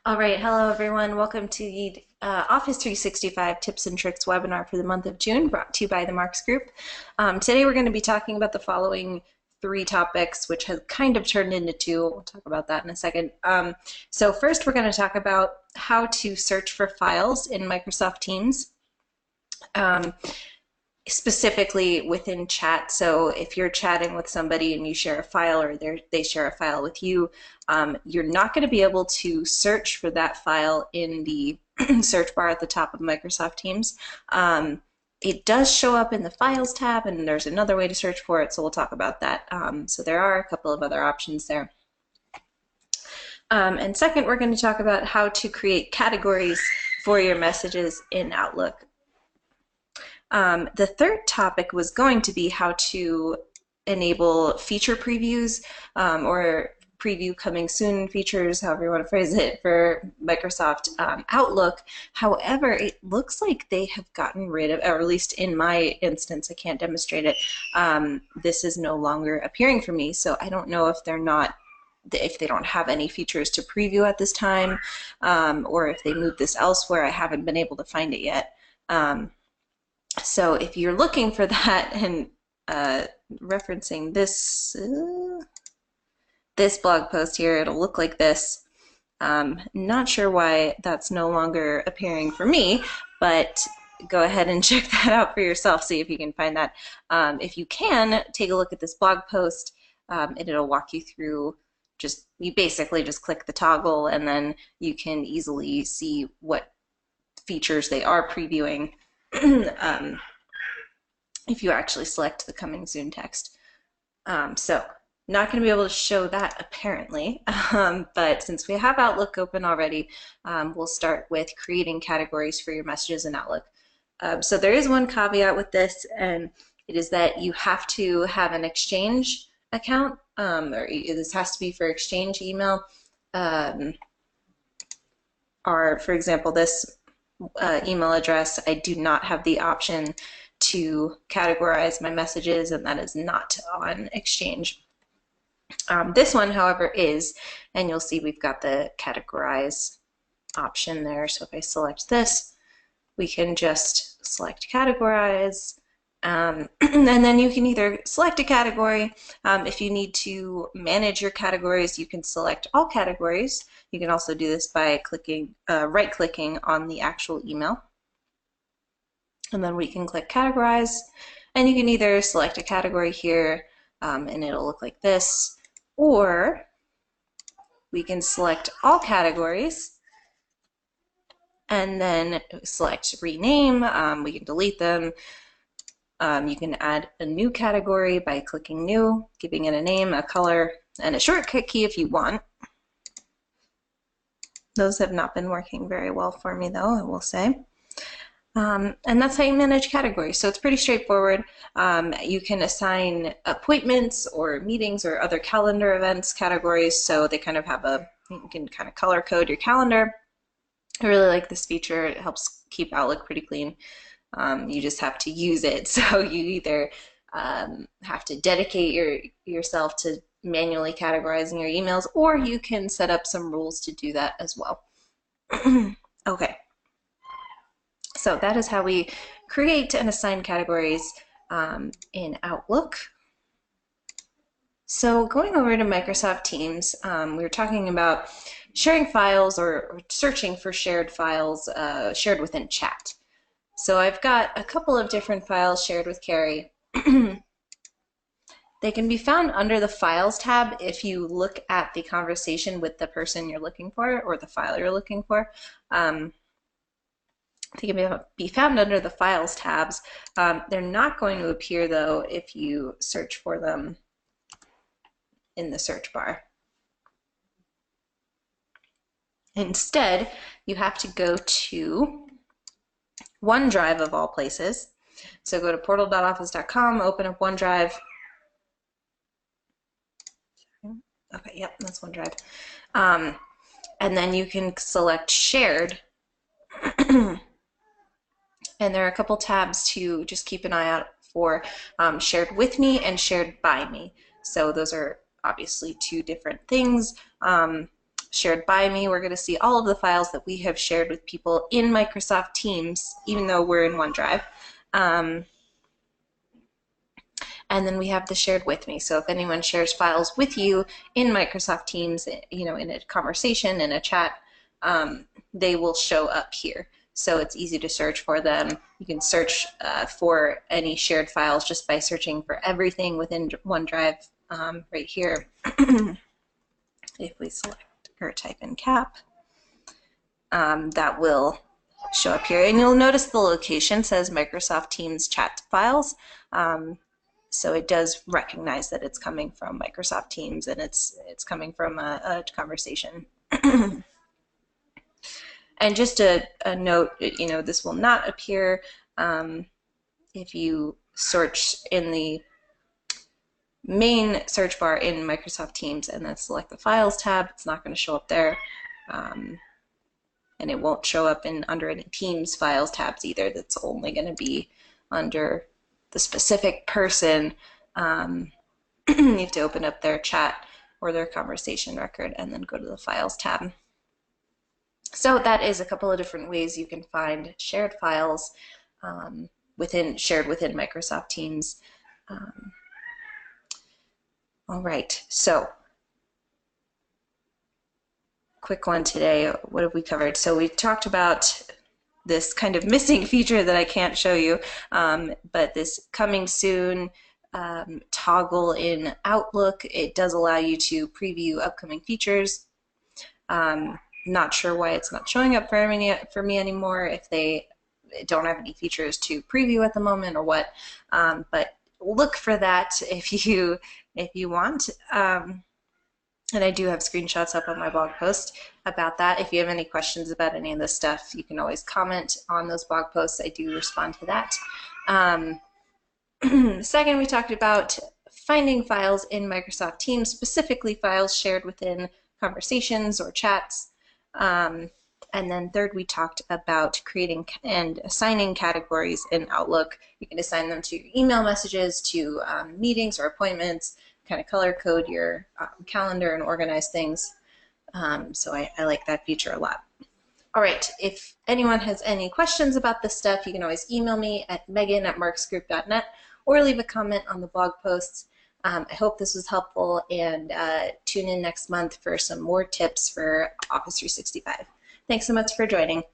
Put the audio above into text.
All right, hello everyone. Welcome to the Office 365 Tips and Tricks webinar for the month of June, brought to you by the Marks Group. Today we're going to be talking about the following three topics, which has kind of turned into two. We'll talk about that in a second. So first we're going to talk about how to search for files in Microsoft Teams. Specifically within chat. So if you're chatting with somebody and you share a file, or they share a file with you, you're not going to be able to search for that file in the search bar at the top of Microsoft Teams. It does show up in the Files tab, and there's another way to search for it, so we'll talk about that. So there are a couple of other options there. And second, we're going to talk about how to create categories for your messages in Outlook. The third topic was going to be how to enable feature previews or preview coming soon features, however you want to phrase it, for Microsoft Outlook. However, it looks like they have gotten rid of, or at least in my instance, I can't demonstrate it, this is no longer appearing for me, so I don't know if if they don't have any features to preview at this time, or if they moved this elsewhere. I haven't been able to find it yet. So if you're looking for that and referencing this this blog post here, it'll look like this. Not sure why that's no longer appearing for me, but go ahead and check that out for yourself, see if you can find that. If you can, take a look at this blog post, and it'll walk you through. You basically just click the toggle, and then you can easily see what features they are previewing. If you actually select the coming soon text. So not going to be able to show that apparently, but since we have Outlook open already, we'll start with creating categories for your messages in Outlook. So there is one caveat with this, and it is that you have to have an Exchange account, or this has to be for Exchange email, or for example this email address, I do not have the option to categorize my messages, and that is not on Exchange. This one, however, is, and you'll see we've got the categorize option there. So if I select this, we can just select categorize, and then you can either select a category. If you need to manage your categories, you can select all categories. You can also do this by clicking, right-clicking on the actual email. And then we can click categorize, and you can either select a category here, and it'll look like this, or we can select all categories and then select rename. We can delete them. You can add a new category by clicking new, giving it a name, a color, and a shortcut key if you want. Those have not been working very well for me though, I will say. And that's how you manage categories. So it's pretty straightforward. You can assign appointments or meetings or other calendar events categories, so they kind of have you can kind of color code your calendar. I really like this feature. It helps keep Outlook pretty clean. You just have to use it. So you either have to dedicate yourself to manually categorizing your emails, or you can set up some rules to do that as well. Okay. So that is how we create and assign categories in Outlook. So going over to Microsoft Teams, we were talking about sharing files or searching for shared files shared within chat. So I've got a couple of different files shared with Carrie. They can be found under the Files tab if you look at the conversation with the person you're looking for, or the file you're looking for. They can be found under the Files tabs. They're not going to appear though if you search for them in the search bar. Instead, you have to go to OneDrive of all places. So go to portal.office.com, open up OneDrive. Okay, yep, that's OneDrive. And then you can select Shared. And there are a couple tabs to just keep an eye out for, Shared with me and Shared by me. So those are obviously two different things. shared by me. We're going to see all of the files that we have shared with people in Microsoft Teams, even though we're in OneDrive. And then we have the shared with me. So if anyone shares files with you in Microsoft Teams, you know, in a conversation, in a chat, they will show up here. So it's easy to search for them. You can search for any shared files just by searching for everything within OneDrive right here. If we select or type in cap, that will show up here. And you'll notice the location says Microsoft Teams chat files. So it does recognize that it's coming from Microsoft Teams and it's coming from a conversation. And just a note, you know, this will not appear if you search in the main search bar in Microsoft Teams and then select the Files tab. It's not going to show up there. And it won't show up under any Teams Files tabs either. That's only going to be under the specific person. You have to open up their chat or their conversation record and then go to the Files tab. So that is a couple of different ways you can find shared files shared within Microsoft Teams. All right, so quick one today. What have we covered? So we talked about this kind of missing feature that I can't show you, but this coming soon toggle in Outlook. It does allow you to preview upcoming features. Not sure why it's not showing up for me anymore, if they don't have any features to preview at the moment or what, but look for that if you want. And I do have screenshots up on my blog post about that. If you have any questions about any of this stuff, you can always comment on those blog posts. I do respond to that. Second, we talked about finding files in Microsoft Teams, specifically files shared within conversations or chats. And then third, we talked about creating and assigning categories in Outlook. You can assign them to your email messages, to meetings or appointments, kind of color code your calendar and organize things. So I like that feature a lot. All right, if anyone has any questions about this stuff, you can always email me at megan@marksgroup.net or leave a comment on the blog posts. I hope this was helpful, and tune in next month for some more tips for Office 365. Thanks so much for joining.